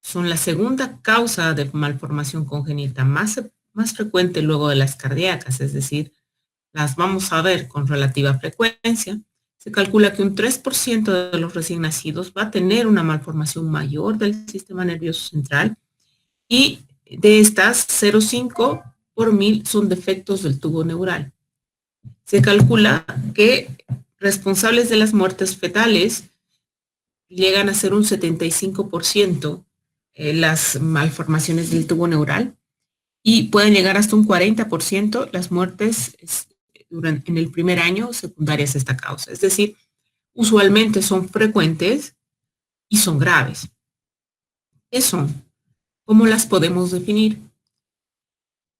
son la segunda causa de malformación congénita más frecuente luego de las cardíacas, es decir, las vamos a ver con relativa frecuencia. Se calcula que un 3% de los recién nacidos va a tener una malformación mayor del sistema nervioso central y de estas 0,5 por 1000 son defectos del tubo neural. Se calcula que responsables de las muertes fetales llegan a ser un 75% las malformaciones del tubo neural y pueden llegar hasta un 40% las muertes en el primer año secundarias a esta causa. Es decir, usualmente son frecuentes y son graves. ¿Qué son? ¿Cómo las podemos definir?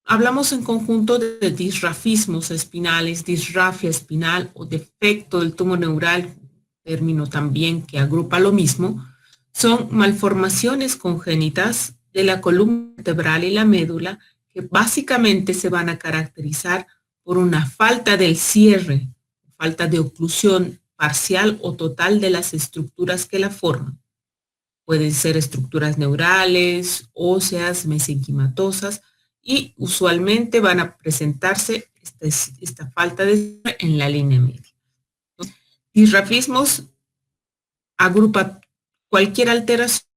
Hablamos en conjunto de disrafismos espinales, disrafia espinal o defecto del tubo neural, término también que agrupa lo mismo, son malformaciones congénitas de la columna vertebral y la médula que básicamente se van a caracterizar por una falta del cierre, falta de oclusión parcial o total de las estructuras que la forman. Pueden ser estructuras neurales, óseas, mesenquimatosas, y usualmente van a presentarse esta falta de cierre en la línea media. Disrafismos agrupa cualquier alteración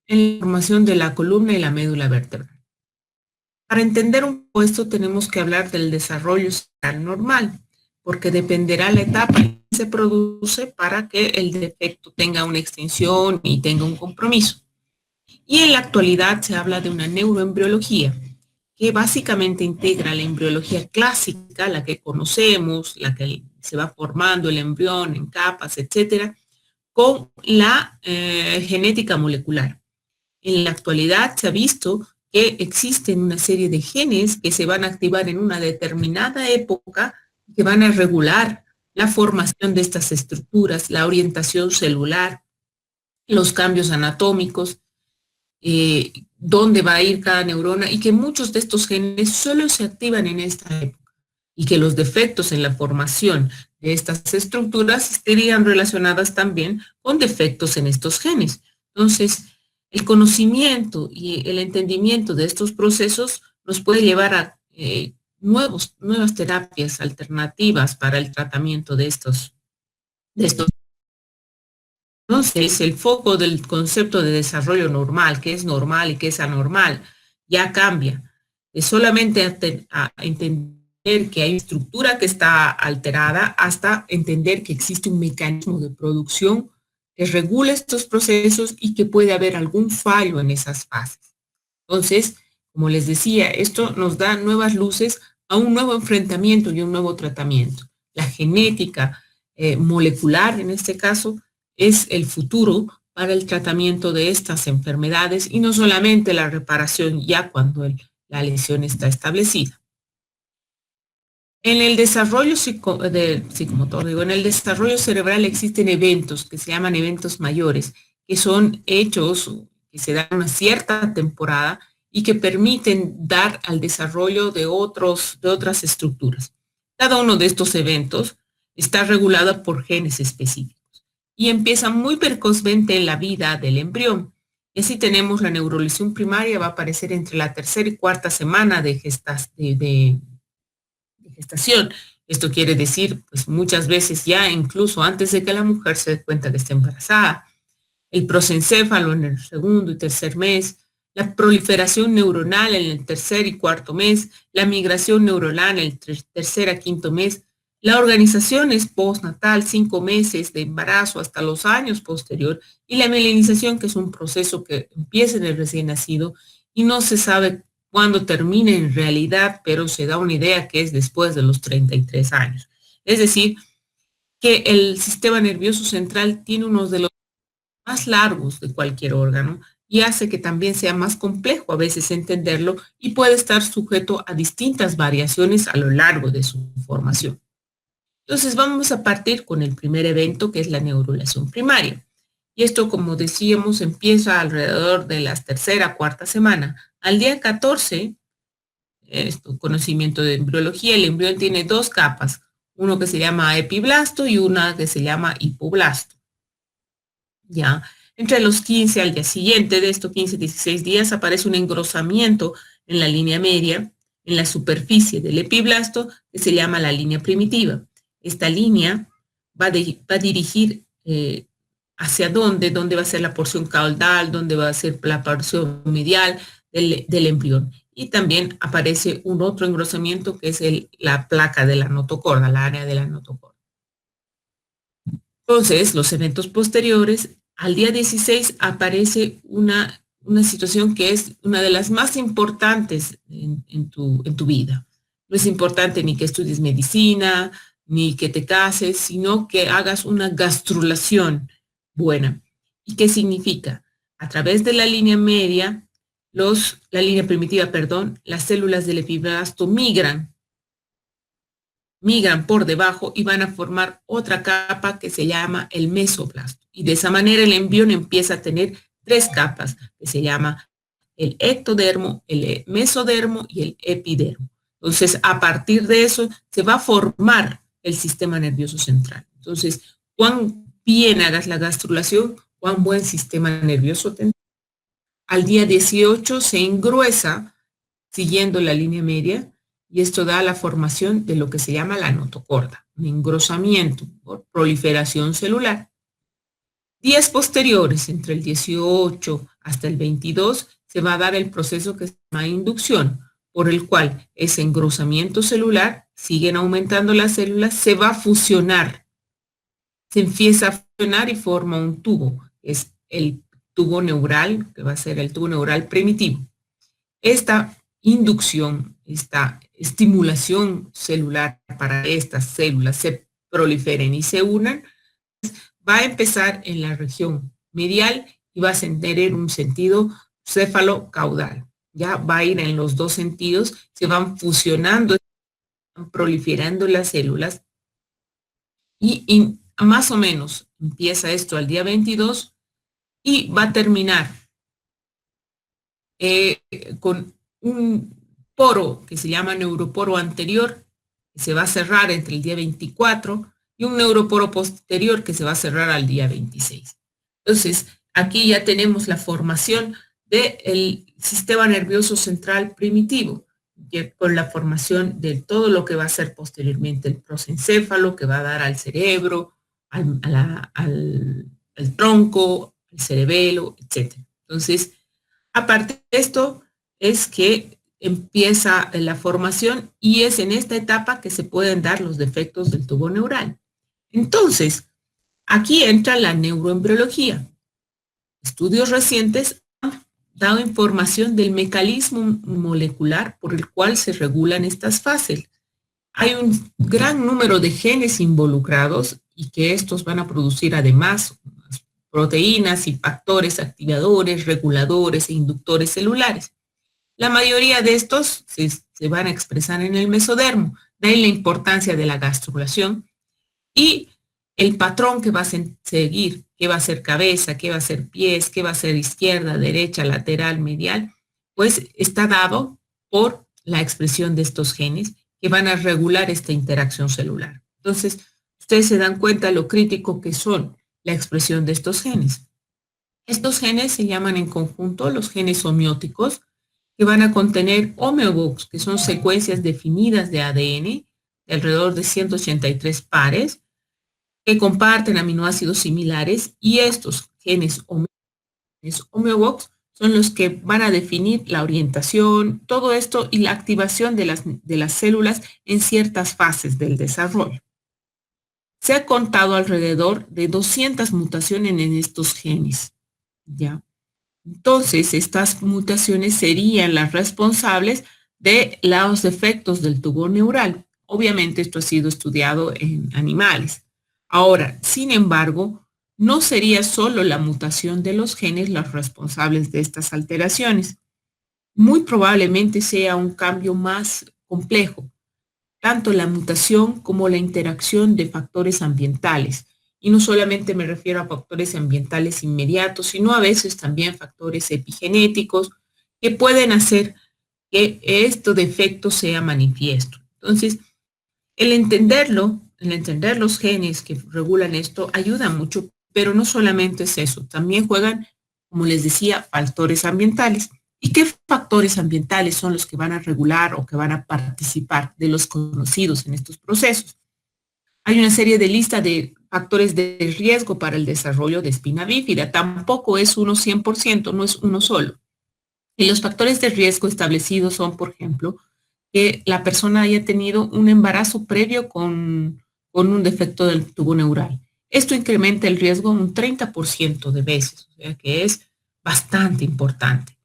en la formación de la columna y la médula vertebral. Para entender un poco esto tenemos que hablar del desarrollo cerebral normal, porque dependerá la etapa en que se produce para que el defecto tenga una extensión y tenga un compromiso. Y en la actualidad se habla de una neuroembriología, que básicamente integra la embriología clásica, la que conocemos, la que se va formando el embrión en capas, etcétera, con la genética molecular. En la actualidad se ha visto que existen una serie de genes que se van a activar en una determinada época que van a regular la formación de estas estructuras, la orientación celular, los cambios anatómicos, dónde va a ir cada neurona y que muchos de estos genes solo se activan en esta época y que los defectos en la formación de estas estructuras estarían relacionadas también con defectos en estos genes. Entonces, el conocimiento y el entendimiento de estos procesos nos puede llevar a nuevas terapias alternativas para el tratamiento de estos. Entonces, el foco del concepto de desarrollo normal, que es normal y que es anormal, ya cambia. Es solamente a entender que hay estructura que está alterada hasta entender que existe un mecanismo de producción que regula estos procesos y que puede haber algún fallo en esas fases. Entonces, como les decía, esto nos da nuevas luces a un nuevo enfrentamiento y un nuevo tratamiento. La genética molecular, en este caso, es el futuro para el tratamiento de estas enfermedades y no solamente la reparación ya cuando la lesión está establecida. En el desarrollo psicomotor, en el desarrollo cerebral existen eventos que se llaman eventos mayores, que son hechos que se dan una cierta temporada y que permiten dar al desarrollo de otras estructuras. Cada uno de estos eventos está regulado por genes específicos y empieza muy precozmente en la vida del embrión. Y así tenemos la neurolesión primaria, va a aparecer entre la tercera y cuarta semana de gestación. Esto quiere decir, pues muchas veces ya incluso antes de que la mujer se dé cuenta que está embarazada. El prosencéfalo en el segundo y tercer mes, la proliferación neuronal en el tercer y cuarto mes, la migración neuronal en el tercer a quinto mes, la organización es postnatal, 5 meses de embarazo hasta los años posterior, y la melanización, que es un proceso que empieza en el recién nacido y no se sabe cuándo termina en realidad, pero se da una idea que es después de los 33 años. Es decir, que el sistema nervioso central tiene uno de los más largos de cualquier órgano y hace que también sea más complejo a veces entenderlo y puede estar sujeto a distintas variaciones a lo largo de su formación. Entonces vamos a partir con el primer evento, que es la neurulación primaria. Y esto, como decíamos, empieza alrededor de la tercera, cuarta semana. Al día 14, conocimiento de embriología, el embrión tiene dos capas, uno que se llama epiblasto y una que se llama hipoblasto. ¿Ya? Entre los 15 al día siguiente de estos 15, 16 días aparece un engrosamiento en la línea media, en la superficie del epiblasto, que se llama la línea primitiva. Esta línea va a dirigir hacia dónde va a ser la porción caudal, dónde va a ser la porción medial del embrión. Y también aparece un otro engrosamiento que es la placa de la notocorda, la área de la notocorda. Entonces, los eventos posteriores, al día 16 aparece una situación que es una de las más importantes en tu vida. No es importante ni que estudies medicina, ni que te cases, sino que hagas una gastrulación buena. ¿Y qué significa? A través de la línea media, la línea primitiva, perdón, las células del epiblasto migran por debajo y van a formar otra capa que se llama el mesoblasto. Y de esa manera el embrión empieza a tener tres capas que se llama el ectodermo, el mesodermo y el epidermo. Entonces, a partir de eso se va a formar el sistema nervioso central. Entonces, cuán bien hagas la gastrulación, cuán buen sistema nervioso tendrás. Al día 18 se engruesa siguiendo la línea media y esto da la formación de lo que se llama la notocorda, un engrosamiento por proliferación celular. Días posteriores, entre el 18 hasta el 22, se va a dar el proceso que se llama inducción, por el cual ese engrosamiento celular, siguen aumentando las células, se va a fusionar. Se empieza a fusionar y forma un tubo, es el tubo neural, que va a ser el tubo neural primitivo. Esta inducción, esta estimulación celular para que estas células se proliferen y se unan, va a empezar en la región medial y va a tener un sentido céfalo-caudal. Ya va a ir en los dos sentidos, se van fusionando, van proliferando las células y más o menos empieza esto al día 22 y va a terminar con un poro que se llama neuroporo anterior, que se va a cerrar entre el día 24, y un neuroporo posterior que se va a cerrar al día 26. Entonces, aquí ya tenemos la formación del sistema nervioso central primitivo, con la formación de todo lo que va a ser posteriormente el prosencéfalo, que va a dar al cerebro, al tronco, al cerebelo, etc. Entonces, aparte de esto, es que empieza la formación y es en esta etapa que se pueden dar los defectos del tubo neural. Entonces, aquí entra la neuroembriología. Estudios recientes han dado información del mecanismo molecular por el cual se regulan estas fases. Hay un gran número de genes involucrados y que estos van a producir además proteínas y factores activadores, reguladores e inductores celulares. La mayoría de estos se van a expresar en el mesodermo, de ahí la importancia de la gastrulación y el patrón que va a seguir, qué va a ser cabeza, qué va a ser pies, qué va a ser izquierda, derecha, lateral, medial, pues está dado por la expresión de estos genes que van a regular esta interacción celular. Entonces, ustedes se dan cuenta lo crítico que son la expresión de estos genes. Estos genes se llaman en conjunto los genes homeóticos, que van a contener homeobox, que son secuencias definidas de ADN de alrededor de 183 pares, que comparten aminoácidos similares, y estos genes homeobox son los que van a definir la orientación, todo esto y la activación de las células en ciertas fases del desarrollo. Se ha contado alrededor de 200 mutaciones en estos genes, ¿ya? Entonces, estas mutaciones serían las responsables de los defectos del tubo neural. Obviamente, esto ha sido estudiado en animales. Ahora, sin embargo, no sería solo la mutación de los genes las responsables de estas alteraciones. Muy probablemente sea un cambio más complejo, tanto la mutación como la interacción de factores ambientales. Y no solamente me refiero a factores ambientales inmediatos, sino a veces también factores epigenéticos que pueden hacer que este defecto sea manifiesto. Entonces, el entender los genes que regulan esto ayuda mucho pero no solamente es eso, también juegan, como les decía, factores ambientales. ¿Y qué factores ambientales son los que van a regular o que van a participar de los conocidos en estos procesos? Hay una serie de listas de factores de riesgo para el desarrollo de espina bífida. Tampoco es uno 100%, no es uno solo. Y los factores de riesgo establecidos son, por ejemplo, que la persona haya tenido un embarazo previo con un defecto del tubo neural. Esto incrementa el riesgo un 30% de veces, o sea que es bastante importante.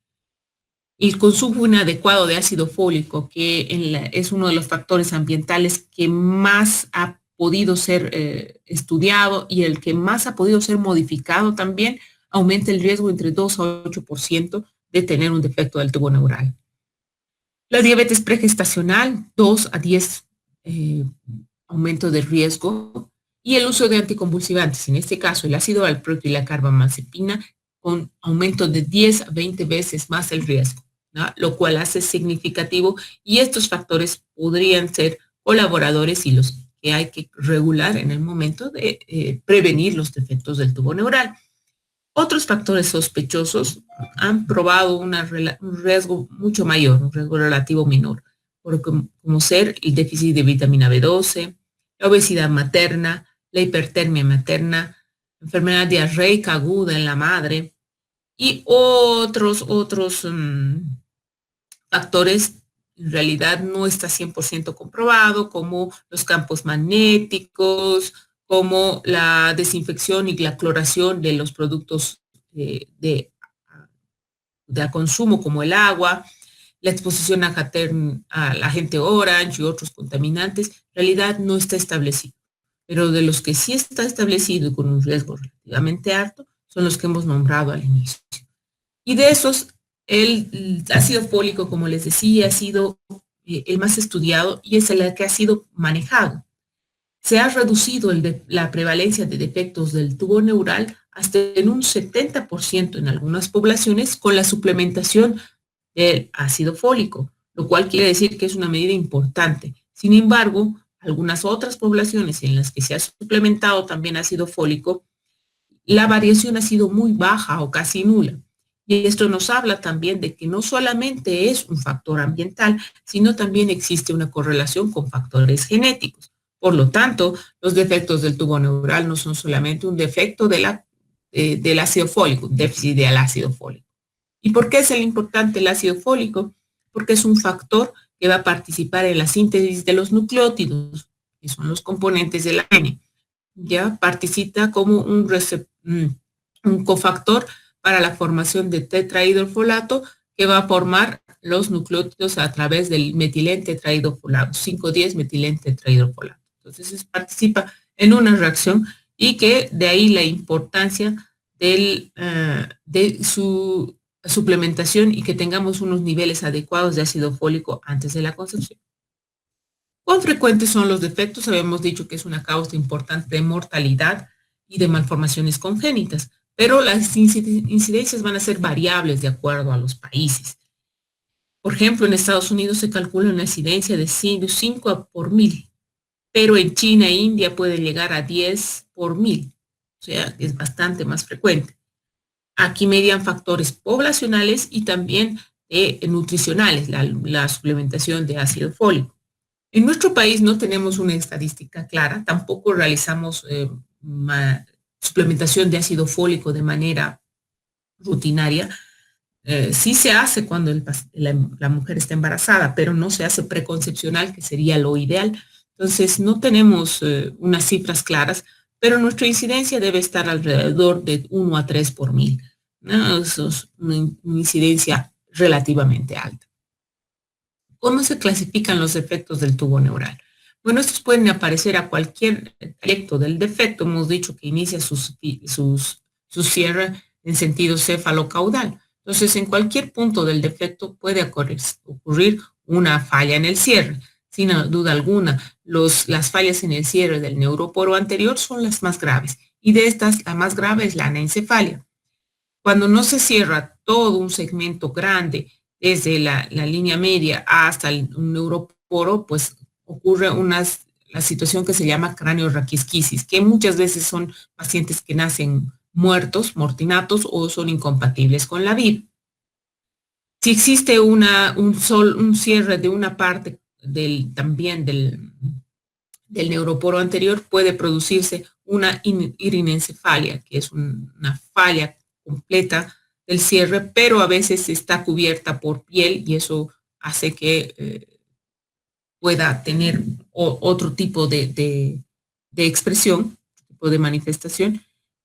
El consumo inadecuado de ácido fólico, que es uno de los factores ambientales que más ha podido ser estudiado y el que más ha podido ser modificado también, aumenta el riesgo entre 2 a 8% de tener un defecto del tubo neural. La diabetes pregestacional, 2 a 10 aumento de riesgo, y el uso de anticonvulsivantes, en este caso el ácido valproico y la carbamazepina, con aumento de 10 a 20 veces más el riesgo, ¿no? Lo cual hace significativo, y estos factores podrían ser colaboradores y los que hay que regular en el momento de prevenir los defectos del tubo neural. Otros factores sospechosos han probado un riesgo mucho mayor, un riesgo relativo menor, como ser el déficit de vitamina B12, la obesidad materna, la hipertermia materna, enfermedad diarreica aguda en la madre y otros factores en realidad no está 100% comprobado, como los campos magnéticos, como la desinfección y la cloración de los productos de consumo, como el agua, la exposición al agente orange y otros contaminantes, en realidad no está establecido. Pero de los que sí está establecido y con un riesgo relativamente alto, son los que hemos nombrado al inicio. Y de esos, el ácido fólico, como les decía, ha sido el más estudiado y es el que ha sido manejado. Se ha reducido la prevalencia de defectos del tubo neural hasta en un 70% en algunas poblaciones con la suplementación del ácido fólico, lo cual quiere decir que es una medida importante. Sin embargo, algunas otras poblaciones en las que se ha suplementado también ácido fólico, la variación ha sido muy baja o casi nula. Y esto nos habla también de que no solamente es un factor ambiental, sino también existe una correlación con factores genéticos. Por lo tanto, los defectos del tubo neural no son solamente un defecto del ácido fólico, un déficit del ácido fólico. ¿Y por qué es el importante el ácido fólico? Porque es un factor que va a participar en la síntesis de los nucleótidos, que son los componentes del ADN. Ya participa como un cofactor para la formación de tetrahidrofolato que va a formar los nucleótidos a través del metilente tetrahidrofolato, 5,10 metilente tetrahidrofolato. Entonces participa en una reacción y que de ahí la importancia de su suplementación y que tengamos unos niveles adecuados de ácido fólico antes de la concepción. ¿Cuán frecuentes son los defectos? Habíamos dicho que es una causa importante de mortalidad y de malformaciones congénitas, pero las incidencias van a ser variables de acuerdo a los países. Por ejemplo, en Estados Unidos se calcula una incidencia de 5 por 1000, pero en China e India puede llegar a 10 por 1000, o sea, es bastante más frecuente. Aquí median factores poblacionales y también nutricionales, la suplementación de ácido fólico. En nuestro país no tenemos una estadística clara, tampoco realizamos suplementación de ácido fólico de manera rutinaria. Sí se hace cuando la mujer está embarazada, pero no se hace preconcepcional, que sería lo ideal. Entonces no tenemos unas cifras claras, pero nuestra incidencia debe estar alrededor de 1 a 3 por 1000, ¿no? Eso es una incidencia relativamente alta. ¿Cómo se clasifican los defectos del tubo neural? Bueno, estos pueden aparecer a cualquier trayecto del defecto. Hemos dicho que inicia su cierre en sentido céfalo-caudal. Entonces, en cualquier punto del defecto puede ocurrir una falla en el cierre. Sin duda alguna, las fallas en el cierre del neuroporo anterior son las más graves. Y de estas, la más grave es la anencefalia. Cuando no se cierra todo un segmento grande, desde la línea media hasta un neuroporo, pues ocurre unas la situación que se llama craneorraquiesquisis, que muchas veces son pacientes que nacen muertos, mortinatos o son incompatibles con la vida. Si existe un cierre de una parte también del neuroporo anterior, puede producirse una iridencefalia, que es una falla completa del cierre, pero a veces está cubierta por piel y eso hace que pueda tener otro tipo de expresión, tipo de manifestación,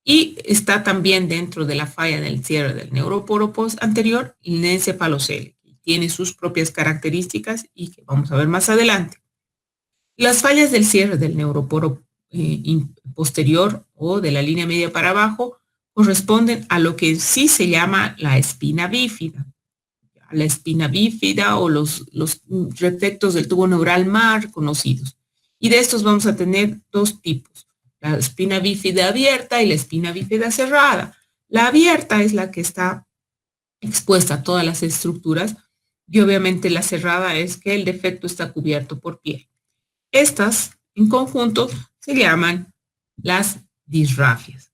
y está también dentro de la falla del cierre del neuroporo anterior, el encefalocele, que tiene sus propias características y que vamos a ver más adelante. Las fallas del cierre del neuroporo posterior o de la línea media para abajo corresponden a lo que sí se llama la espina bífida. La espina bífida o los defectos del tubo neural más conocidos. Y de estos vamos a tener dos tipos, la espina bífida abierta y la espina bífida cerrada. La abierta es la que está expuesta a todas las estructuras y obviamente la cerrada es que el defecto está cubierto por piel. Estas en conjunto se llaman las disrafias.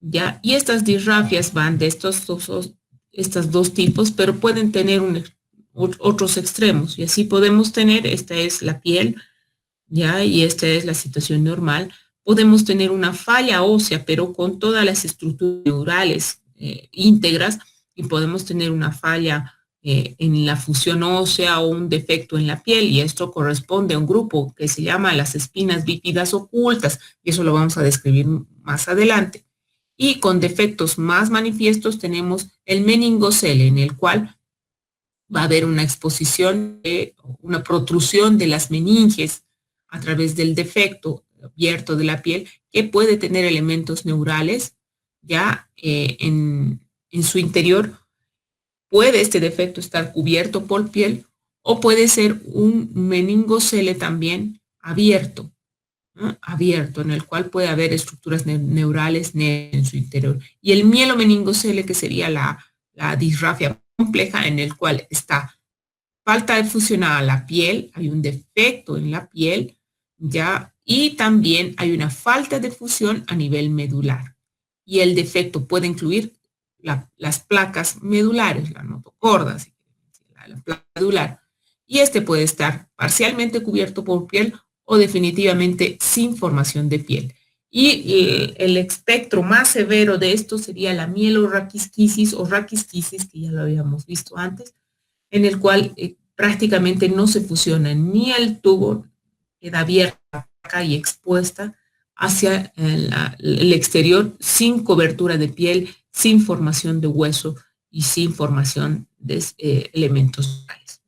¿Ya? Y estas disrafias van de estos dos tipos, pero pueden tener otros extremos. Y así podemos tener, esta es la piel, ¿ya? Y esta es la situación normal. Podemos tener una falla ósea, pero con todas las estructuras neurales íntegras, y podemos tener una falla en la fusión ósea o un defecto en la piel, y esto corresponde a un grupo que se llama las espinas bífidas ocultas, y eso lo vamos a describir más adelante. Y con defectos más manifiestos tenemos el meningocele, en el cual va a haber una exposición, una protrusión de las meninges a través del defecto abierto de la piel, que puede tener elementos neurales ya en su interior. Puede este defecto estar cubierto por piel o puede ser un meningocele también abierto, ¿no? Abierto, en el cual puede haber estructuras neurales en su interior. Y el mielomeningocele, que sería la disrafia compleja, en el cual está falta de fusión a la piel, hay un defecto en la piel, ¿ya? Y también hay una falta de fusión a nivel medular. Y el defecto puede incluir las placas medulares, la notocorda, la placa medular. Y este puede estar parcialmente cubierto por piel o definitivamente sin formación de piel. Y el espectro más severo de esto sería la mielorraquisquisis o raquisquisis, que ya lo habíamos visto antes, en el cual prácticamente no se fusiona ni el tubo, queda abierta y expuesta hacia el exterior sin cobertura de piel, sin formación de hueso y sin formación de elementos vitales.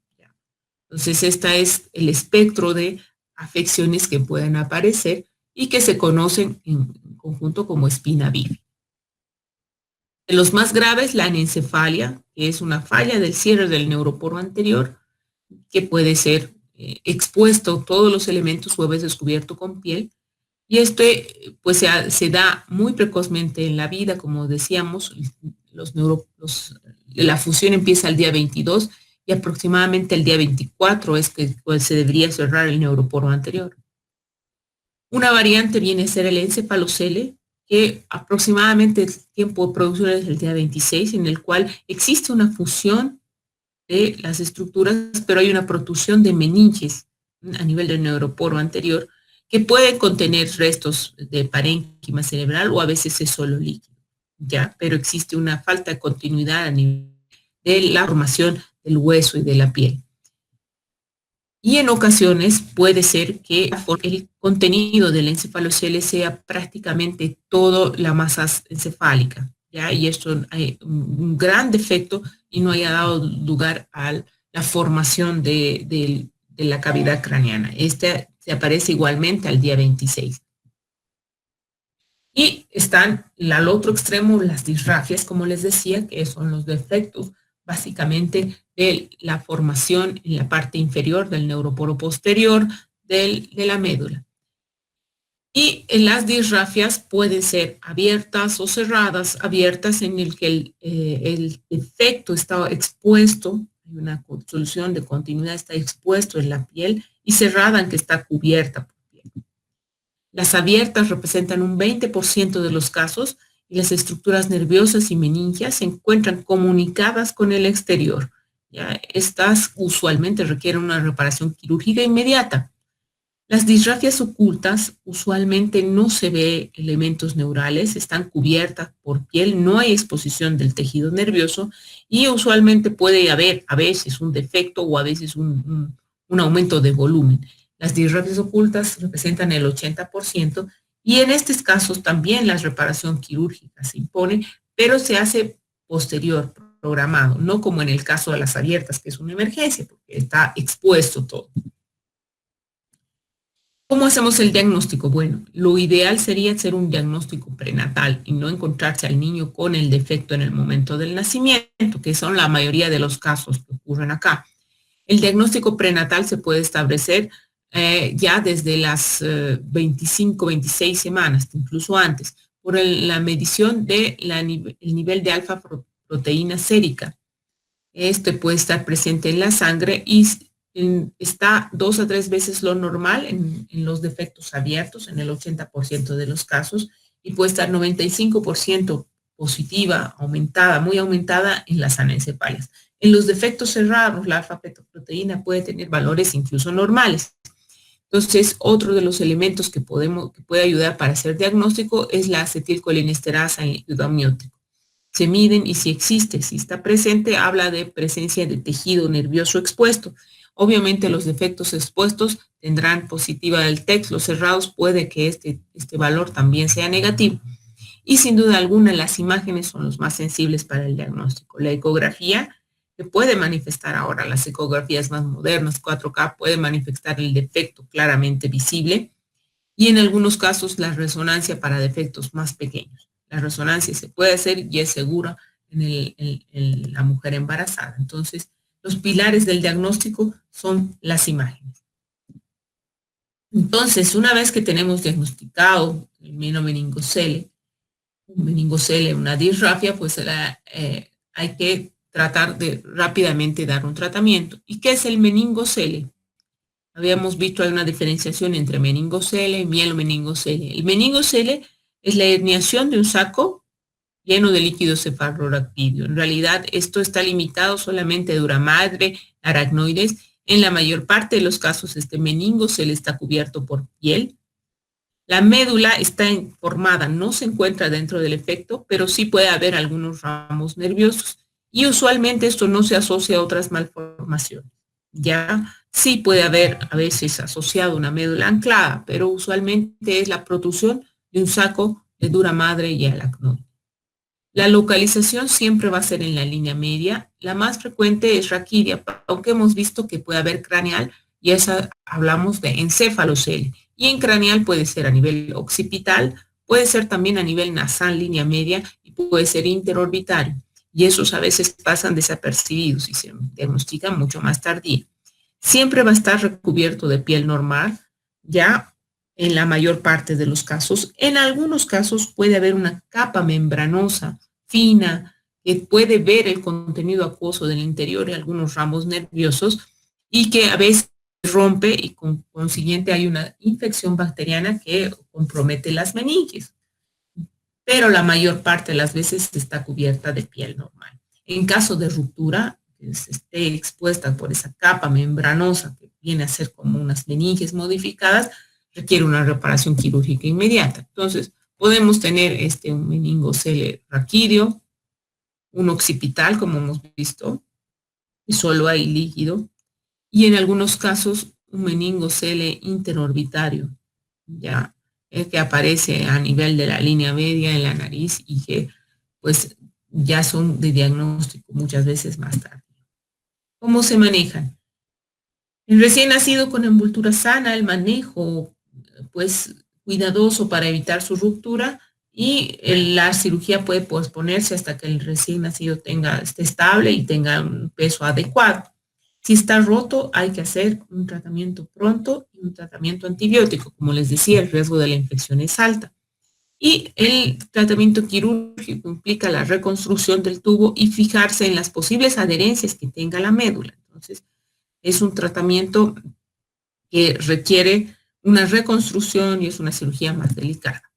Entonces, este es el espectro de afecciones que pueden aparecer y que se conocen en conjunto como espina bífida. De los más graves, la anencefalia, que es una falla del cierre del neuroporo anterior, que puede ser expuesto todos los elementos o a veces cubierto con piel. Y pues se da muy precozmente en la vida, como decíamos, la fusión empieza el día 22 y aproximadamente el día 24 es que pues, se debería cerrar el neuroporo anterior. Una variante viene a ser el encefalocele, que aproximadamente el tiempo de producción es el día 26, en el cual existe una fusión de las estructuras, pero hay una protrusión de meninges a nivel del neuroporo anterior, que pueden contener restos de parénquima cerebral o a veces es solo líquido, ¿ya? Pero existe una falta de continuidad a nivel de la formación del hueso y de la piel. Y en ocasiones puede ser que el contenido del encefalocele sea prácticamente toda la masa encefálica, ¿ya? Y esto hay un gran defecto y no haya dado lugar a la formación de la cavidad craneana. Este se aparece igualmente al día 26. Y están al otro extremo las disrafias, como les decía, que son los defectos básicamente de la formación en la parte inferior del neuroporo posterior de la médula. Y en las disrafias pueden ser abiertas o cerradas, abiertas en el que el defecto está expuesto hay una solución de continuidad, está expuesto en la piel, y cerrada en que está cubierta por piel. Las abiertas representan un 20% de los casos y las estructuras nerviosas y meningias se encuentran comunicadas con el exterior. ¿Ya? Estas usualmente requieren una reparación quirúrgica inmediata. Las disrafias ocultas usualmente no se ve elementos neurales, están cubiertas por piel, no hay exposición del tejido nervioso y usualmente puede haber a veces un defecto o a veces un aumento de volumen. Las disrafias ocultas representan el 80% y en estos casos también la reparación quirúrgica se impone, pero se hace posterior, programado, no como en el caso de las abiertas, que es una emergencia, porque está expuesto todo. ¿Cómo hacemos el diagnóstico? Bueno, lo ideal sería hacer un diagnóstico prenatal y no encontrarse al niño con el defecto en el momento del nacimiento, que son la mayoría de los casos que ocurren acá. El diagnóstico prenatal se puede establecer ya desde las 25, 26 semanas, incluso antes, por la medición del nivel de alfa-proteína sérica. Este puede estar presente en la sangre y está 2 a 3 veces lo normal en los defectos abiertos, en el 80% de los casos, y puede estar 95% positiva, aumentada, muy aumentada en las anencefalias. En los defectos cerrados, la alfa-fetoproteína puede tener valores incluso normales. Entonces, otro de los elementos que puede ayudar para hacer diagnóstico es la acetilcolinesterasa en líquido amniótico. Se miden y si existe, si está presente, habla de presencia de tejido nervioso expuesto. Obviamente los defectos expuestos tendrán positiva del TEX, los cerrados puede que este valor también sea negativo. Y sin duda alguna las imágenes son los más sensibles para el diagnóstico. La ecografía, que puede manifestar ahora las ecografías más modernas, 4K, puede manifestar el defecto claramente visible. Y en algunos casos la resonancia para defectos más pequeños. La resonancia se puede hacer y es segura en la mujer embarazada. Entonces, los pilares del diagnóstico son las imágenes. Entonces, una vez que tenemos diagnosticado el meningocele, una disrafia, pues hay que tratar de rápidamente dar un tratamiento. ¿Y qué es el meningocele? Habíamos visto hay una diferenciación entre meningocele y mielomeningocele. El meningocele es la herniación de un saco lleno de líquido cefalorraquídeo. En realidad, esto está limitado solamente a duramadre, aracnoides. En la mayor parte de los casos, este meningocele está cubierto por piel. La médula está formada, no se encuentra dentro del efecto, pero sí puede haber algunos ramos nerviosos. Y usualmente esto no se asocia a otras malformaciones. Ya sí puede haber a veces asociado una médula anclada, pero usualmente es la protrusión de un saco de dura madre y aracnoide. La localización siempre va a ser en la línea media. La más frecuente es raquídea, aunque hemos visto que puede haber craneal y esa hablamos de encéfalocele. Y en craneal puede ser a nivel occipital, puede ser también a nivel nasal, línea media y puede ser interorbitario. Y esos a veces pasan desapercibidos y se diagnostican mucho más tardía. Siempre va a estar recubierto de piel normal, ya en la mayor parte de los casos. En algunos casos puede haber una capa membranosa, fina, que puede ver el contenido acuoso del interior y algunos ramos nerviosos y que a veces rompe y con consiguiente hay una infección bacteriana que compromete las meninges. Pero la mayor parte de las veces está cubierta de piel normal. En caso de ruptura, que esté expuesta por esa capa membranosa que viene a ser como unas meninges modificadas, requiere una reparación quirúrgica inmediata. Entonces, podemos tener un meningocele raquídeo, un occipital, como hemos visto, y solo hay líquido, y en algunos casos un meningocele interorbitario, ya que aparece a nivel de la línea media en la nariz y que pues ya son de diagnóstico muchas veces más tarde. ¿Cómo se manejan? En recién nacido con envoltura sana, el manejo pues cuidadoso para evitar su ruptura y la cirugía puede posponerse hasta que el recién nacido esté estable y tenga un peso adecuado. Si está roto, hay que hacer un tratamiento pronto y un tratamiento antibiótico. Como les decía, el riesgo de la infección es alta. Y el tratamiento quirúrgico implica la reconstrucción del tubo y fijarse en las posibles adherencias que tenga la médula. Entonces, es un tratamiento que requiere una reconstrucción y es una cirugía más delicada.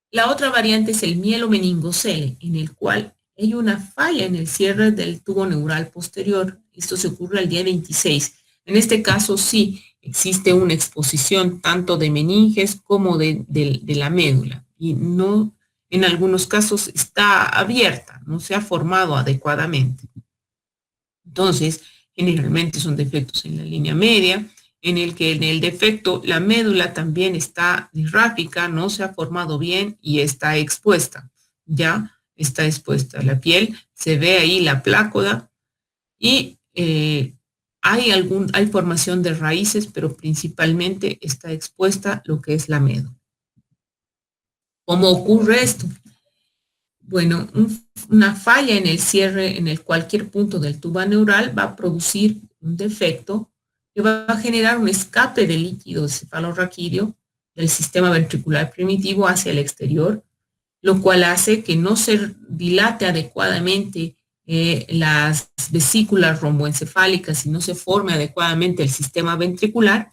La otra variante es el mielomeningocele, en el cual hay una falla en el cierre del tubo neural posterior. Esto se ocurre al día 26. En este caso sí existe una exposición tanto de meninges como de la médula y no, en algunos casos está abierta, no se ha formado adecuadamente. Entonces, generalmente son defectos en la línea media, en el que en el defecto la médula también está disráfica, no se ha formado bien y está expuesta, ya está expuesta la piel, se ve ahí la plácoda y hay formación de raíces, pero principalmente está expuesta lo que es la médula. ¿Cómo ocurre esto? Bueno, una falla en el cierre en el cualquier punto del tubo neural va a producir un defecto que va a generar un escape de líquido cefalorraquídeo del sistema ventricular primitivo hacia el exterior, lo cual hace que no se dilate adecuadamente las vesículas romboencefálicas y no se forme adecuadamente el sistema ventricular.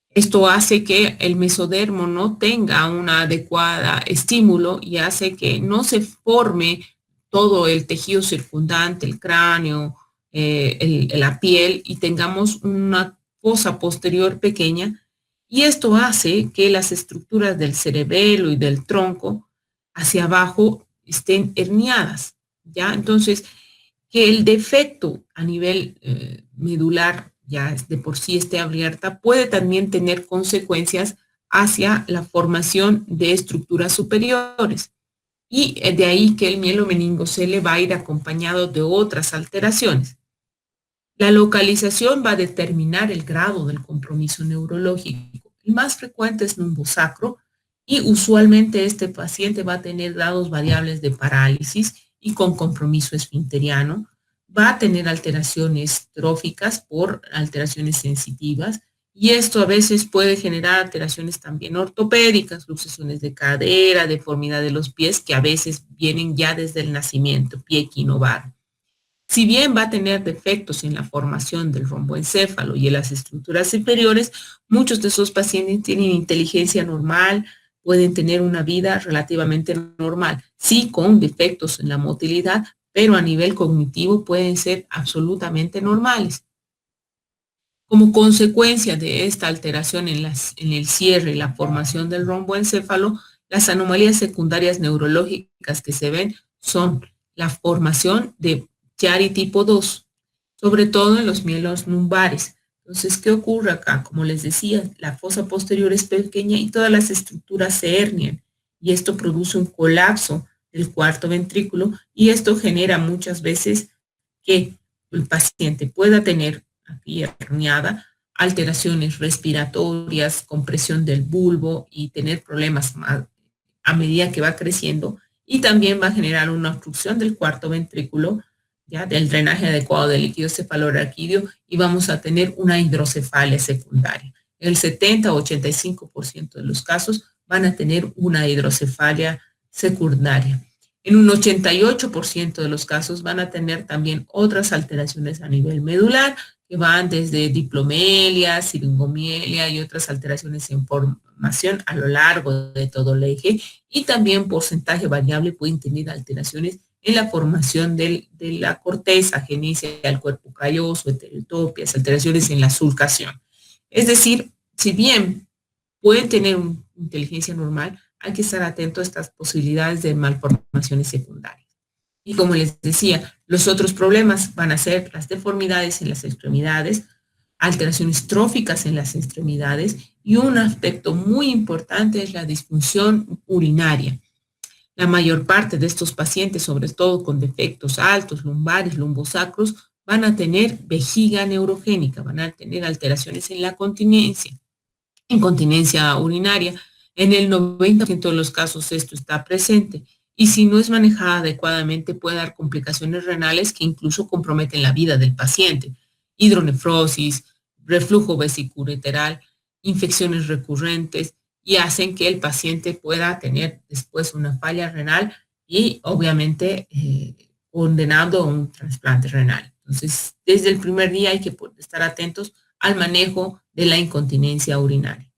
Esto hace que el mesodermo no tenga una adecuada estímulo y hace que no se forme todo el tejido circundante, el cráneo, la piel, y tengamos una fosa posterior pequeña. Y esto hace que las estructuras del cerebelo y del tronco hacia abajo estén herniadas, ¿ya? Entonces, que el defecto a nivel medular ya de por sí esté abierta, puede también tener consecuencias hacia la formación de estructuras superiores. Y de ahí que el mielomeningocele va a ir acompañado de otras alteraciones. La localización va a determinar el grado del compromiso neurológico. El más frecuente es lumbosacro y usualmente este paciente va a tener grados variables de parálisis y con compromiso esfinteriano. Va a tener alteraciones tróficas por alteraciones sensitivas y esto a veces puede generar alteraciones también ortopédicas, luxaciones de cadera, deformidad de los pies que a veces vienen ya desde el nacimiento, pie equinovar. Si bien va a tener defectos en la formación del romboencéfalo y en las estructuras inferiores, muchos de esos pacientes tienen inteligencia normal, pueden tener una vida relativamente normal, sí con defectos en la motilidad, pero a nivel cognitivo pueden ser absolutamente normales. Como consecuencia de esta alteración en el cierre y la formación del romboencéfalo, las anomalías secundarias neurológicas que se ven son la formación de Chiari tipo 2, sobre todo en los mielos lumbares. Entonces, ¿qué ocurre acá? Como les decía, la fosa posterior es pequeña y todas las estructuras se hernian y esto produce un colapso del cuarto ventrículo y esto genera muchas veces que el paciente pueda tener aquí herniada, alteraciones respiratorias, compresión del bulbo y tener problemas a medida que va creciendo y también va a generar una obstrucción del cuarto ventrículo, ya del drenaje adecuado del líquido cefalorraquídeo y vamos a tener una hidrocefalia secundaria. El 70 o 85% de los casos van a tener una hidrocefalia secundaria. En un 88% de los casos van a tener también otras alteraciones a nivel medular, que van desde diplomelia, siringomelia y otras alteraciones en formación a lo largo de todo el eje. Y también porcentaje variable pueden tener alteraciones en la formación de la corteza, genesia al cuerpo calloso, heterotopias, alteraciones en la sulcación. Es decir, si bien pueden tener una inteligencia normal, hay que estar atento a estas posibilidades de malformaciones secundarias. Y como les decía, los otros problemas van a ser las deformidades en las extremidades, alteraciones tróficas en las extremidades y un aspecto muy importante es la disfunción urinaria. La mayor parte de estos pacientes, sobre todo con defectos altos, lumbares, lumbosacros, van a tener vejiga neurogénica, van a tener alteraciones en la continencia, incontinencia urinaria. En el 90% de los casos esto está presente y si no es manejada adecuadamente puede dar complicaciones renales que incluso comprometen la vida del paciente. Hidronefrosis, reflujo vesiculolateral, infecciones recurrentes y hacen que el paciente pueda tener después una falla renal y obviamente condenado a un trasplante renal. Entonces, desde el primer día hay que estar atentos al manejo de la incontinencia urinaria.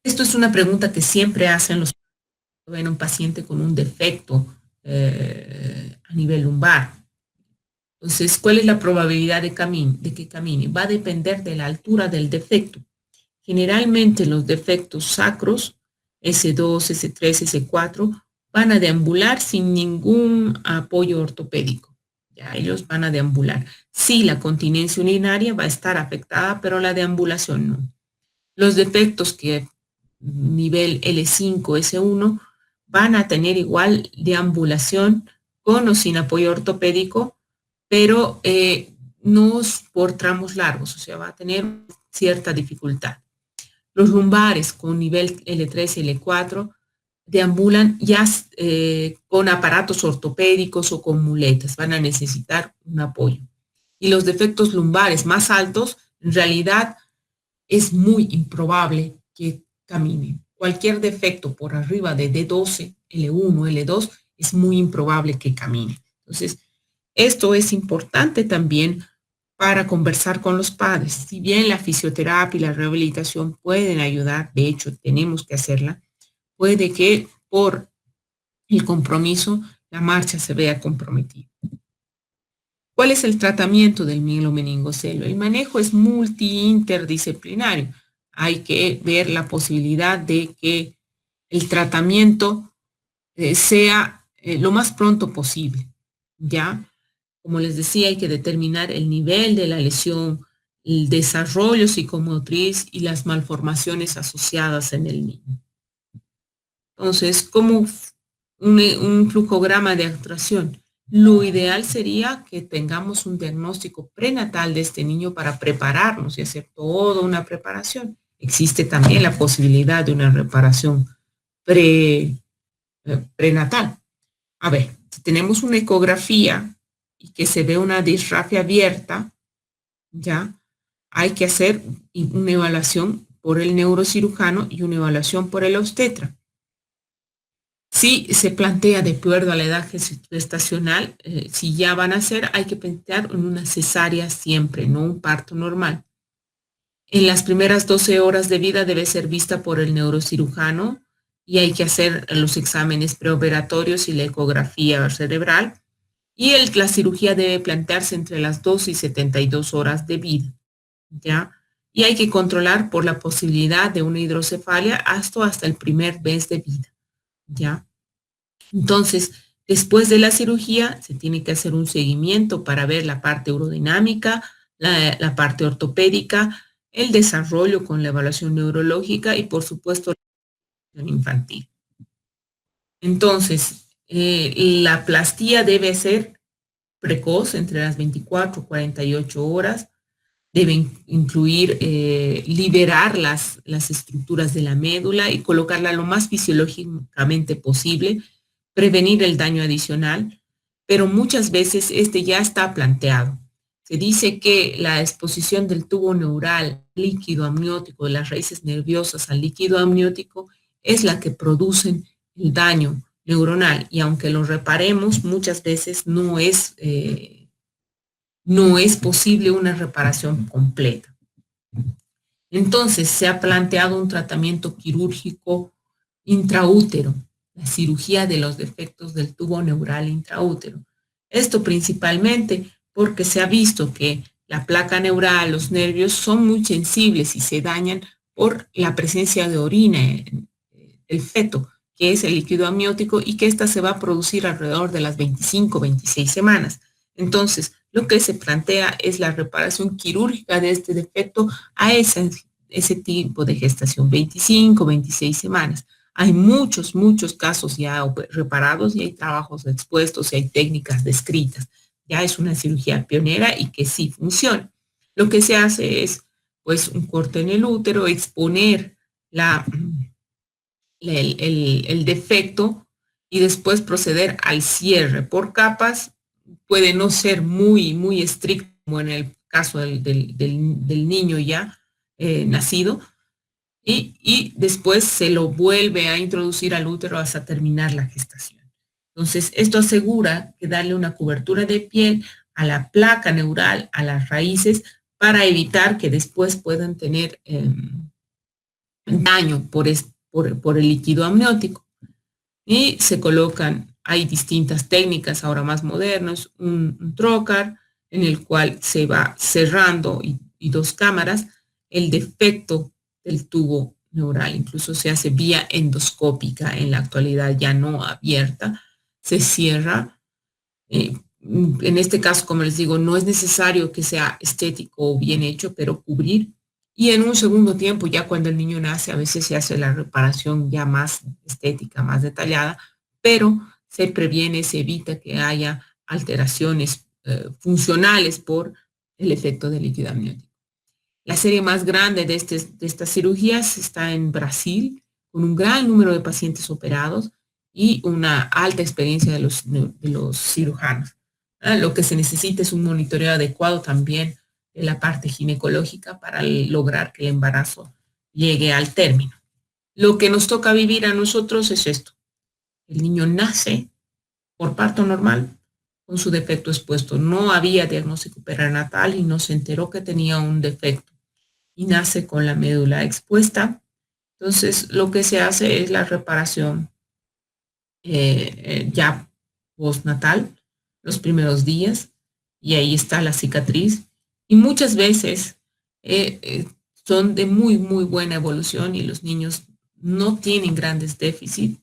Esto es una pregunta que siempre hacen los ven un paciente con un defecto a nivel lumbar. Entonces, ¿cuál es la probabilidad de que camine? Va a depender de la altura del defecto. Generalmente los defectos sacros, S2, S3, S4, van a deambular sin ningún apoyo ortopédico. Ya ellos van a deambular. Sí, la continencia urinaria va a estar afectada, pero la deambulación no. Los defectos que nivel L5, S1 van a tener igual deambulación con o sin apoyo ortopédico, pero no por tramos largos, o sea, va a tener cierta dificultad. Los lumbares con nivel L3 y L4 deambulan ya con aparatos ortopédicos o con muletas, van a necesitar un apoyo. Y los defectos lumbares más altos, en realidad es muy improbable que caminen. Cualquier defecto por arriba de D12, L1, L2, es muy improbable que camine. Entonces, esto es importante también para conversar con los padres. Si bien la fisioterapia y la rehabilitación pueden ayudar, de hecho tenemos que hacerla, puede que por el compromiso la marcha se vea comprometida. ¿Cuál es el tratamiento del mielomeningocelo? El manejo es multi-interdisciplinario. Hay que ver la posibilidad de que el tratamiento sea lo más pronto posible, ¿ya? Como les decía, hay que determinar el nivel de la lesión, el desarrollo psicomotriz y las malformaciones asociadas en el niño. Entonces, como un flujograma de actuación, lo ideal sería que tengamos un diagnóstico prenatal de este niño para prepararnos y hacer toda una preparación. Existe también la posibilidad de una reparación prenatal. A ver, si tenemos una ecografía y que se ve una disrafia abierta, ya hay que hacer una evaluación por el neurocirujano y una evaluación por el obstetra. Si se plantea de acuerdo a la edad gestacional, si ya van a ser, hay que plantear en una cesárea siempre, no un parto normal. En las primeras 12 horas de vida debe ser vista por el neurocirujano y hay que hacer los exámenes preoperatorios y la ecografía cerebral. Y la cirugía debe plantearse entre las 12 y 72 horas de vida, ¿ya? Y hay que controlar por la posibilidad de una hidrocefalia hasta el primer mes de vida, ¿ya? Entonces, después de la cirugía, se tiene que hacer un seguimiento para ver la parte urodinámica, la parte ortopédica, el desarrollo con la evaluación neurológica y, por supuesto, la evaluación infantil. Entonces, la plastía debe ser precoz, entre las 24 y 48 horas. Deben incluir liberar las estructuras de la médula y colocarla lo más fisiológicamente posible, prevenir el daño adicional, pero muchas veces este ya está planteado. Se dice que la exposición del tubo neural líquido amniótico, de las raíces nerviosas al líquido amniótico, es la que producen el daño neuronal y aunque lo reparemos, muchas veces no es posible una reparación completa. Entonces, se ha planteado un tratamiento quirúrgico intraútero, la cirugía de los defectos del tubo neural intraútero. Esto principalmente porque se ha visto que la placa neural, los nervios son muy sensibles y se dañan por la presencia de orina en el feto, que es el líquido amniótico y que ésta se va a producir alrededor de las 25, 26 semanas. Entonces, lo que se plantea es la reparación quirúrgica de este defecto a ese tipo de gestación, 25, 26 semanas. Hay muchos casos ya reparados y hay trabajos expuestos y hay técnicas descritas. Ya es una cirugía pionera y que sí funciona. Lo que se hace es, pues, un corte en el útero, exponer el defecto y después proceder al cierre por capas. Puede no ser muy estricto como en el caso del niño ya, nacido, y después se lo vuelve a introducir al útero hasta terminar la gestación. Entonces, esto asegura que darle una cobertura de piel a la placa neural, a las raíces, para evitar que después puedan tener daño por el líquido amniótico. Y se colocan, hay distintas técnicas ahora más modernas, un trocar en el cual se va cerrando y dos cámaras el defecto del tubo neural. Incluso se hace vía endoscópica en la actualidad, ya no abierta, se cierra. En este caso, como les digo, no es necesario que sea estético o bien hecho, pero cubrir. Y en un segundo tiempo, ya cuando el niño nace, a veces se hace la reparación ya más estética, más detallada, pero se previene, se evita que haya alteraciones funcionales por el efecto del líquido amniótico. La serie más grande de estas cirugías está en Brasil, con un gran número de pacientes operados y una alta experiencia de los cirujanos. Lo que se necesita es un monitoreo adecuado también de la parte ginecológica para lograr que el embarazo llegue al término. Lo que nos toca vivir a nosotros es esto. El niño nace por parto normal con su defecto expuesto. No había diagnóstico perinatal y no se enteró que tenía un defecto y nace con la médula expuesta. Entonces, lo que se hace es la reparación ya postnatal, los primeros días, y ahí está la cicatriz. Y muchas veces son de muy, muy buena evolución y los niños no tienen grandes déficits.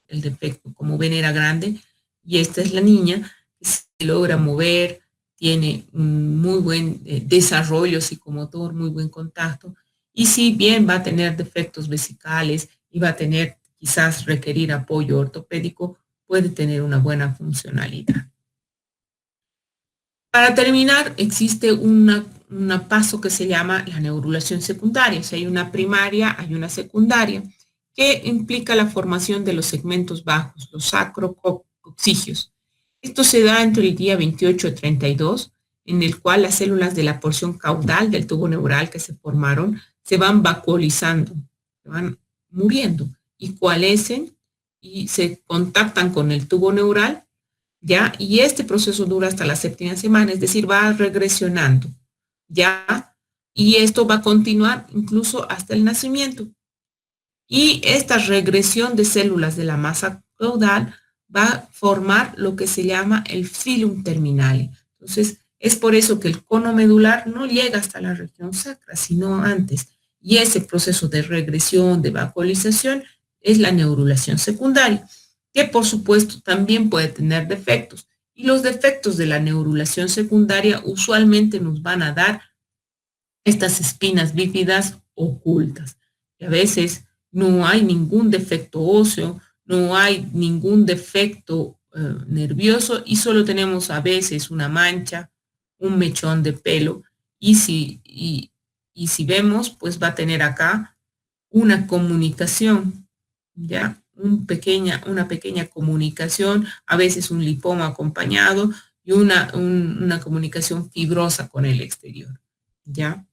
El defecto, como ven, era grande, y esta es la niña que se logra mover, tiene un muy buen desarrollo psicomotor, muy buen contacto, y si bien va a tener defectos vesicales y va a tener quizás requerir apoyo ortopédico, puede tener una buena funcionalidad. Para terminar, existe un paso que se llama la neurulación secundaria. O sea, hay una primaria, hay una secundaria, que implica la formación de los segmentos bajos, los sacrocoxigios. Esto se da entre el día 28 y 32, en el cual las células de la porción caudal del tubo neural que se formaron se van vacuolizando, se van muriendo y coalescen y se contactan con el tubo neural, ¿ya? Y este proceso dura hasta la séptima semana, es decir, va regresionando, ¿ya? Y esto va a continuar incluso hasta el nacimiento. Y esta regresión de células de la masa caudal va a formar lo que se llama el filum terminale. Entonces, es por eso que el cono medular no llega hasta la región sacra, sino antes. Y ese proceso de regresión, de vacuolización, es la neurulación secundaria, que por supuesto también puede tener defectos. Y los defectos de la neurulación secundaria usualmente nos van a dar estas espinas bífidas ocultas. Y a veces no hay ningún defecto óseo, no hay ningún defecto nervioso y solo tenemos a veces una mancha, un mechón de pelo. Y si vemos, pues va a tener acá una comunicación, ¿ya? Una pequeña comunicación, a veces un lipoma acompañado y una comunicación fibrosa con el exterior, ¿ya?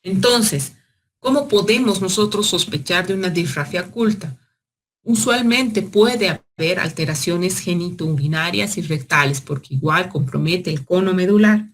Entonces, ¿cómo podemos nosotros sospechar de una disrafia oculta? Usualmente puede haber alteraciones genitourinarias y rectales porque igual compromete el cono medular.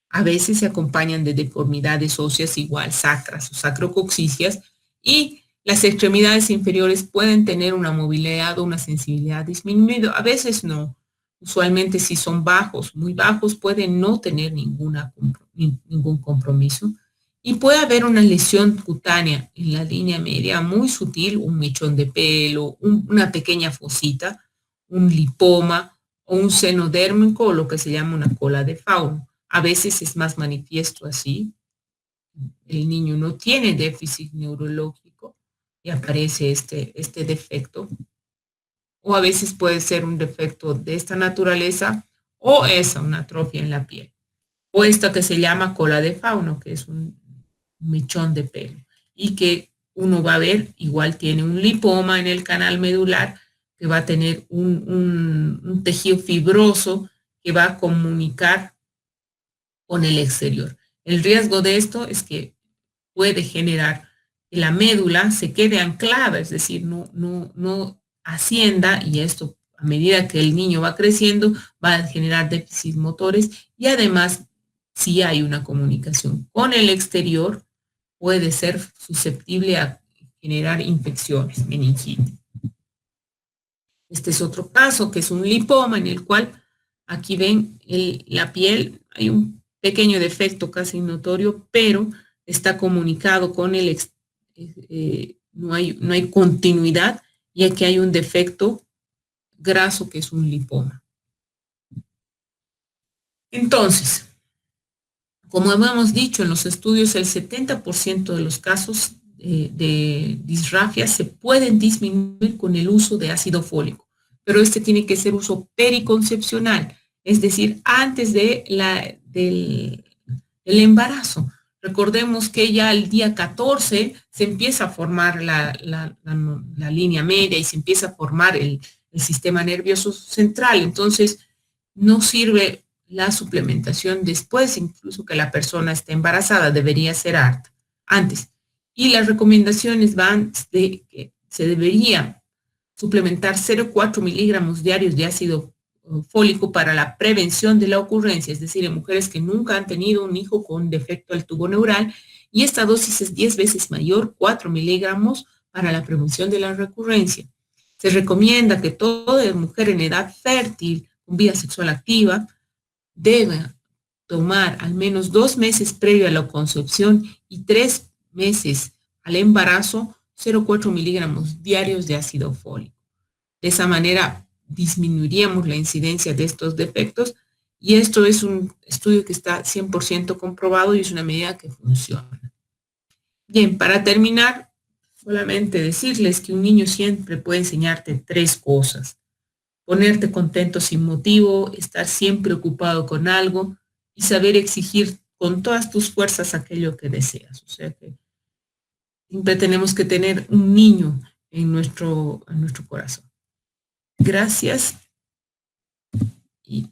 A veces se acompañan de deformidades óseas igual sacras o sacrococcígeas y las extremidades inferiores pueden tener una movilidad o una sensibilidad disminuida. A veces no. Usualmente si son bajos, muy bajos, pueden no tener ningún compromiso. Y puede haber una lesión cutánea en la línea media muy sutil, un mechón de pelo, una pequeña fosita, un lipoma o un seno dérmico o lo que se llama una cola de fauno. A veces es más manifiesto así. El niño no tiene déficit neurológico y aparece este defecto. O a veces puede ser un defecto de esta naturaleza o es una atrofia en la piel. O esta que se llama cola de fauno, que es un mechón de pelo y que uno va a ver, igual tiene un lipoma en el canal medular que va a tener un tejido fibroso que va a comunicar con el exterior. El riesgo de esto es que puede generar que la médula se quede anclada, es decir, no ascienda, y esto a medida que el niño va creciendo va a generar déficits motores, y además si hay una comunicación con el exterior puede ser susceptible a generar infecciones, meningitis. Este es otro caso que es un lipoma en el cual aquí ven la piel, hay un pequeño defecto casi notorio, pero está comunicado con no hay continuidad, y aquí hay un defecto graso que es un lipoma. Entonces, como hemos dicho en los estudios, el 70% de los casos de disrafia se pueden disminuir con el uso de ácido fólico, pero este tiene que ser uso periconcepcional, es decir, antes del embarazo. Recordemos que ya al día 14 se empieza a formar la línea media y se empieza a formar el sistema nervioso central. Entonces, no sirve la suplementación después, incluso que la persona esté embarazada, debería ser antes. Y las recomendaciones van de que se debería suplementar 0,4 miligramos diarios de ácido fólico para la prevención de la ocurrencia, es decir, en mujeres que nunca han tenido un hijo con defecto del tubo neural, y esta dosis es 10 veces mayor, 4 miligramos, para la prevención de la recurrencia. Se recomienda que toda mujer en edad fértil, con vida sexual activa, debe tomar al menos 2 meses previo a la concepción y 3 meses al embarazo 0,4 miligramos diarios de ácido fólico. De esa manera disminuiríamos la incidencia de estos defectos, y esto es un estudio que está 100% comprobado y es una medida que funciona. Bien, para terminar, solamente decirles que un niño siempre puede enseñarte 3 cosas: ponerte contento sin motivo, estar siempre ocupado con algo y saber exigir con todas tus fuerzas aquello que deseas. O sea que siempre tenemos que tener un niño en nuestro corazón. Gracias. Y